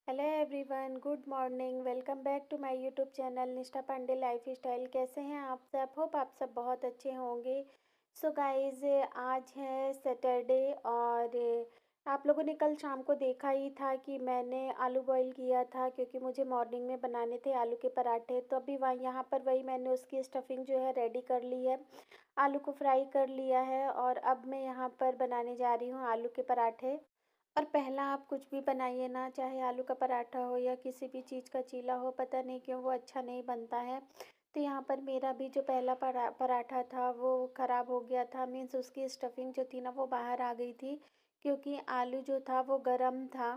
Hello everyone, good morning. Welcome back to my YouTube channel Nishtha Pandey life style. कैसे हैं आप सब? होप आप सब बहुत अच्छे होंगे। सो गाइस, आज है सैटरडे और आप लोगों ने कल शाम को देखा ही था कि मैंने आलू बॉईल किया था क्योंकि मुझे मॉर्निंग में बनाने थे आलू के पराठे। तो अभी वहाँ यहाँ पर वही मैंने उसकी स्टफिंग जो है रेडी कर ली है। आलू को फ्राई कर लिया है और अब मैं यहाँ पर बनाने जा रही हूँ आलू के पराठे। और पहला आप कुछ भी बनाइए ना, चाहे आलू का पराठा हो या किसी भी चीज़ का चीला हो, पता नहीं क्यों वो अच्छा नहीं बनता है। तो यहाँ पर मेरा भी जो पहला पराठा था वो ख़राब हो गया था। मीन्स उसकी स्टफिंग जो थी ना वो बाहर आ गई थी, क्योंकि आलू जो था वो गर्म था।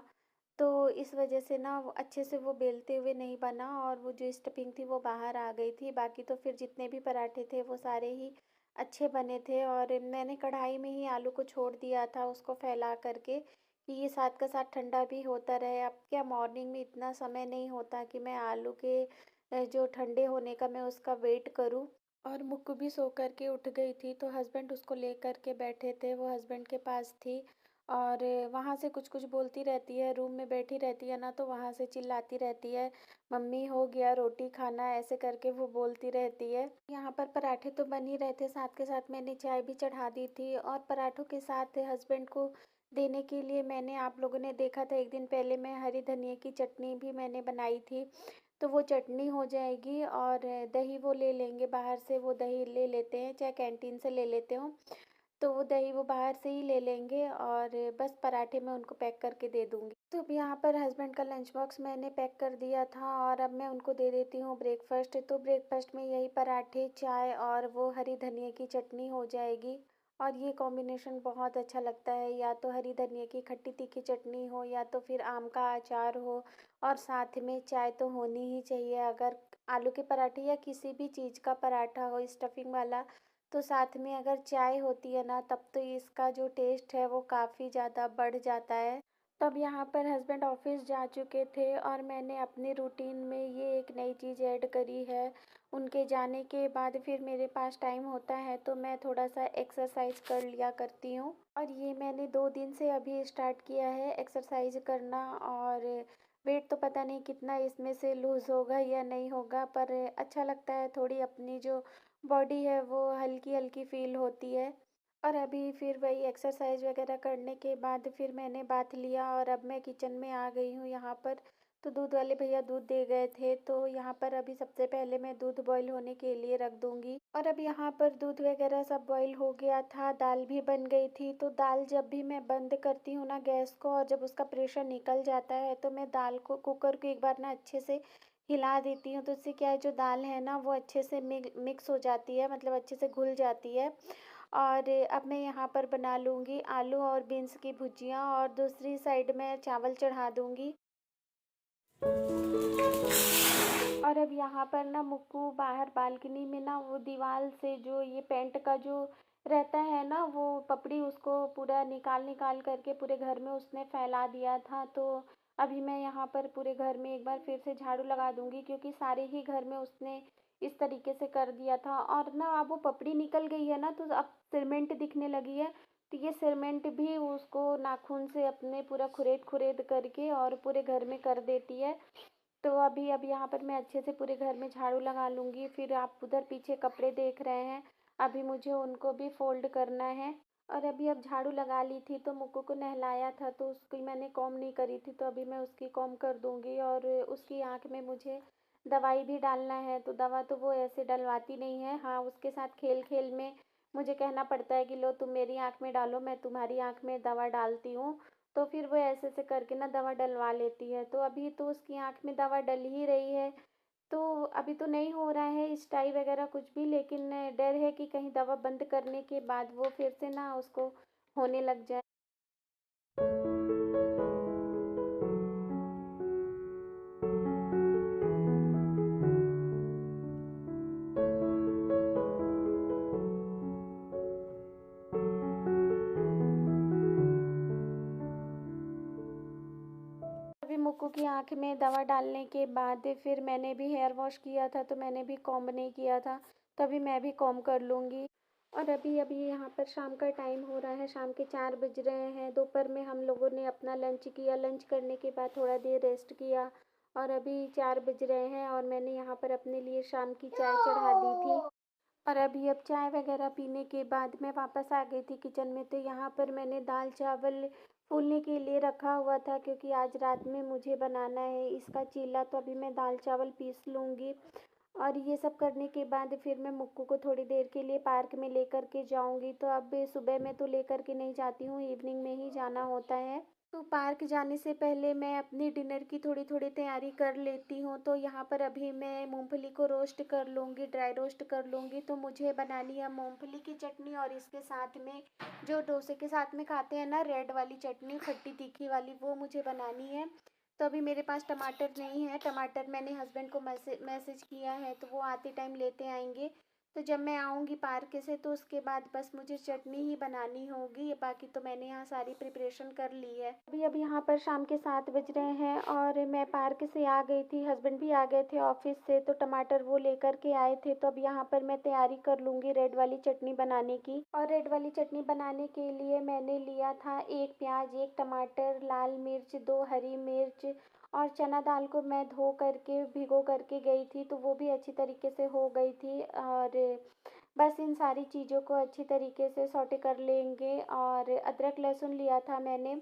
तो इस वजह से ना वो अच्छे से वो बेलते हुए नहीं बना और वो जो स्टफिंग थी वो बाहर आ गई थी। बाकी तो फिर जितने भी पराठे थे वो सारे ही अच्छे बने थे। और मैंने कढ़ाई में ही आलू को छोड़ दिया था उसको फैला करके कि ये साथ का साथ ठंडा भी होता रहे। अब क्या मॉर्निंग में इतना समय नहीं होता कि मैं आलू के जो ठंडे होने का मैं उसका वेट करूं। और मुक्कू भी सो करके उठ गई थी तो हस्बैंड उसको ले करके बैठे थे, वो हस्बैंड के पास थी। और वहाँ से कुछ कुछ बोलती रहती है, रूम में बैठी रहती है ना तो वहाँ से चिल्लाती रहती है, मम्मी हो गया रोटी खाना, ऐसे करके वो बोलती रहती है। यहाँ पर पराठे तो बन ही रहे थे, साथ के साथ मैंने चाय भी चढ़ा दी थी। और पराठों के साथ हस्बैंड को देने के लिए मैंने, आप लोगों ने देखा था एक दिन पहले, मैं हरी धनिया की चटनी भी मैंने बनाई थी। तो वो चटनी हो जाएगी और दही वो ले लेंगे बाहर से, वो दही ले लेते हैं चाहे कैंटीन से ले लेते हो। तो वो दही वो बाहर से ही ले लेंगे और बस पराठे मैं उनको पैक करके दे दूँगी। तो अब यहाँ पर हस्बैंड का लंच बॉक्स मैंने पैक कर दिया था और अब मैं उनको दे देती हूँ ब्रेकफास्ट। तो ब्रेकफास्ट में यही पराठे, चाय और वो हरी धनिया की चटनी हो जाएगी। और ये कॉम्बिनेशन बहुत अच्छा लगता है, या तो हरी धनिया की खट्टी तीखी चटनी हो या तो फिर आम का अचार हो और साथ में चाय तो होनी ही चाहिए। अगर आलू के पराठे या किसी भी चीज़ का पराठा हो स्टफिंग वाला, तो साथ में अगर चाय होती है ना तब तो इसका जो टेस्ट है वो काफ़ी ज़्यादा बढ़ जाता है। तब यहाँ पर हस्बैंड ऑफिस जा चुके थे और मैंने अपने रूटीन में ये एक नई चीज़ ऐड करी है। उनके जाने के बाद फिर मेरे पास टाइम होता है तो मैं थोड़ा सा एक्सरसाइज कर लिया करती हूँ। और ये मैंने 2 दिन से अभी स्टार्ट किया है एक्सरसाइज करना। और वेट तो पता नहीं कितना इसमें से लूज़ होगा या नहीं होगा, पर अच्छा लगता है, थोड़ी अपनी जो बॉडी है वो हल्की हल्की फील होती है। और अभी फिर वही एक्सरसाइज वगैरह करने के बाद फिर मैंने बाथ लिया और अब मैं किचन में आ गई हूँ यहाँ पर। तो दूध वाले भैया दूध दे गए थे तो यहाँ पर अभी सबसे पहले मैं दूध बॉईल होने के लिए रख दूँगी। और अब यहाँ पर दूध वगैरह सब बॉईल हो गया था, दाल भी बन गई थी। तो दाल जब भी मैं बंद करती हूँ ना गैस को और जब उसका प्रेशर निकल जाता है तो मैं दाल को, कुकर को एक बार ना अच्छे से हिला देती हूँ। तो इससे क्या है, जो दाल है ना वो अच्छे से मिक्स हो जाती है, मतलब अच्छे से घुल जाती है। और अब मैं यहाँ पर बना लूँगी आलू और बीन्स की भुजिया और दूसरी साइड में चावल चढ़ा दूँगी। और अब यहाँ पर ना मुक्कू बाहर बालकनी में ना वो दीवार से जो ये पेंट का जो रहता है ना वो पपड़ी, उसको पूरा निकाल निकाल करके पूरे घर में उसने फैला दिया था। तो अभी मैं यहाँ पर पूरे घर में एक बार फिर से झाड़ू लगा दूंगी, क्योंकि सारे ही घर में उसने इस तरीके से कर दिया था। और ना अब वो पपड़ी निकल गई है ना तो अब सीमेंट दिखने लगी है। तो ये सीमेंट भी उसको नाखून से अपने पूरा खुरेद खुरेद करके और पूरे घर में कर देती है। तो अभी अब यहाँ पर मैं अच्छे से पूरे घर में झाड़ू लगा लूँगी। फिर आप उधर पीछे कपड़े देख रहे हैं, अभी मुझे उनको भी फोल्ड करना है। और अभी अब झाड़ू लगा ली थी तो मुक्कू को नहलाया था तो उसकी मैंने कॉम नहीं करी थी, तो अभी मैं उसकी कॉम कर दूँगी। और उसकी आँख में मुझे दवाई भी डालना है, तो दवा तो वो ऐसे डलवाती नहीं है, हाँ उसके साथ खेल खेल में मुझे कहना पड़ता है कि लो तुम मेरी आँख में डालो, मैं तुम्हारी आँख में दवा डालती हूँ। तो फिर वो ऐसे ऐसे करके ना दवा डलवा लेती है। तो अभी तो उसकी आँख में दवा डल ही रही है। तो अभी तो नहीं हो रहा है स्टाई वगैरह कुछ भी, लेकिन डर है कि कहीं दवा बंद करने के बाद वो फिर से ना उसको होने लग जाए। अभी मुक्कू की आँख में दवा डालने के बाद फिर मैंने भी हेयर वॉश किया था तो मैंने भी कॉम्ब नहीं किया था, तो अभी मैं भी कॉम्ब कर लूँगी। और अभी अभी यहाँ पर शाम का टाइम हो रहा है, शाम के 4 बज रहे हैं। दोपहर में हम लोगों ने अपना लंच किया, लंच करने के बाद थोड़ा देर रेस्ट किया और अभी 4 बज रहे हैं और मैंने यहाँ पर अपने लिए शाम की चाय चढ़ा दी थी। और अभी अब चाय वगैरह पीने के बाद मैं वापस आ गई थी किचन में, तो यहाँ पर मैंने दाल चावल फूलने के लिए रखा हुआ था क्योंकि आज रात में मुझे बनाना है इसका चीला। तो अभी मैं दाल चावल पीस लूँगी और ये सब करने के बाद फिर मैं मुक्कू को थोड़ी देर के लिए पार्क में लेकर के जाऊंगी। तो अब सुबह में तो लेकर के नहीं जाती हूँ, इवनिंग में ही जाना होता है। तो पार्क जाने से पहले मैं अपनी डिनर की थोड़ी थोड़ी तैयारी कर लेती हूँ। तो यहाँ पर अभी मैं मूंगफली को रोस्ट कर लूँगी, ड्राई रोस्ट कर लूँगी। तो मुझे बनानी है मूंगफली की चटनी और इसके साथ में जो डोसे के साथ में खाते हैं ना, रेड वाली चटनी, खट्टी तीखी वाली, वो मुझे बनानी है। तो अभी मेरे पास टमाटर नहीं है, टमाटर मैंने हस्बैंड को मैसेज किया है तो वो आते टाइम लेते आएंगे। तो जब मैं आऊँगी पार्क से तो उसके बाद बस मुझे चटनी ही बनानी होगी, बाकी तो मैंने यहाँ सारी प्रिपरेशन कर ली है। अभी अभी यहाँ पर शाम के 7 बज रहे हैं और मैं पार्क से आ गई थी, हस्बैंड भी आ गए थे ऑफिस से, तो टमाटर वो लेकर के आए थे। तो अब यहाँ पर मैं तैयारी कर लूँगी रेड वाली चटनी बनाने की। और रेड वाली चटनी बनाने के लिए मैंने लिया था 1 प्याज, 1 टमाटर, लाल मिर्च, 2 हरी मिर्च और चना दाल को मैं धो करके भिगो करके गई थी, तो वो भी अच्छी तरीके से हो गई थी। और बस इन सारी चीज़ों को अच्छी तरीके से सौटे कर लेंगे। और अदरक लहसुन लिया था मैंने,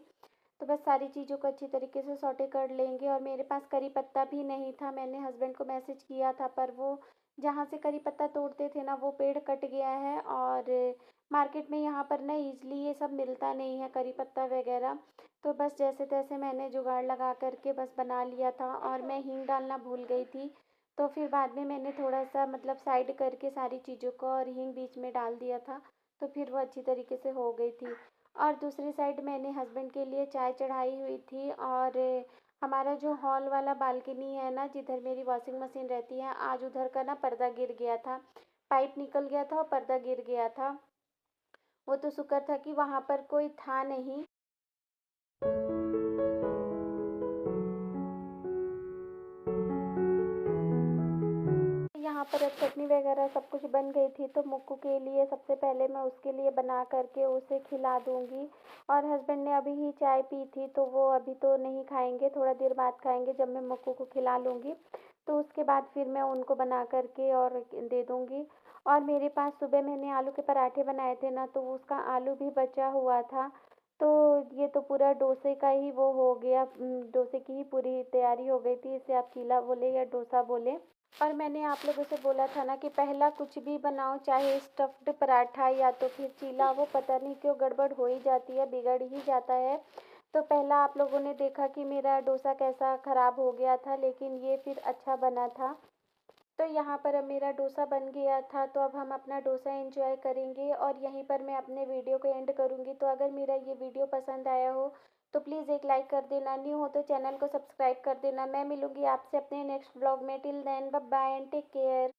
तो बस सारी चीज़ों को अच्छी तरीके से सौटे कर लेंगे। और मेरे पास करी पत्ता भी नहीं था, मैंने हस्बैंड को मैसेज किया था पर वो जहाँ से करी पत्ता तोड़ते थे ना, वो पेड़ कट गया है और मार्केट में यहाँ पर ना ईज़िली ये सब मिलता नहीं है, करी पत्ता वगैरह। तो बस जैसे तैसे मैंने जुगाड़ लगा करके बस बना लिया था। और मैं हींग डालना भूल गई थी, तो फिर बाद में मैंने थोड़ा सा मतलब साइड करके सारी चीज़ों को और हींग बीच में डाल दिया था, तो फिर वो अच्छी तरीके से हो गई थी। और दूसरी साइड मैंने हस्बैंड के लिए चाय चढ़ाई हुई थी। और हमारा जो हॉल वाला बालकनी है ना, जिधर मेरी वॉशिंग मशीन रहती है, आज उधर का ना पर्दा गिर गया था, पाइप निकल गया था और पर्दा गिर गया था। वो तो शुक्र था कि वहाँ पर कोई था नहीं। यहाँ पर अब चटनी वगैरह सब कुछ बन गई थी, तो मुक्कू के लिए सबसे पहले मैं उसके लिए बना करके उसे खिला दूँगी। और हस्बैंड ने अभी ही चाय पी थी, तो वो अभी तो नहीं खाएंगे, थोड़ा देर बाद खाएंगे जब मैं मुक्कू को खिला लूँगी। तो उसके बाद फिर मैं उनको बना करके और दे दूँगी। और मेरे पास सुबह मैंने आलू के पराठे बनाए थे ना, तो उसका आलू भी बचा हुआ था। तो ये तो पूरा डोसे का ही वो हो गया, डोसे की ही पूरी तैयारी हो गई थी, इसे आप चीला बोले या डोसा बोले। और मैंने आप लोगों से बोला था ना कि पहला कुछ भी बनाओ, चाहे स्टफ्ड पराठा या तो फिर चीला, वो पता नहीं क्यों गड़बड़ हो ही जाती है, बिगड़ ही जाता है। तो पहला आप लोगों ने देखा कि मेरा डोसा कैसा ख़राब हो गया था, लेकिन ये फिर अच्छा बना था। तो यहाँ पर अब मेरा डोसा बन गया था, तो अब हम अपना डोसा एंजॉय करेंगे और यहीं पर मैं अपने वीडियो को एंड करूँगी। तो अगर मेरा ये वीडियो पसंद आया हो तो प्लीज़ एक लाइक कर देना, न्यू हो तो चैनल को सब्सक्राइब कर देना। मैं मिलूँगी आपसे अपने नेक्स्ट ब्लॉग में, till then bye bye and take care.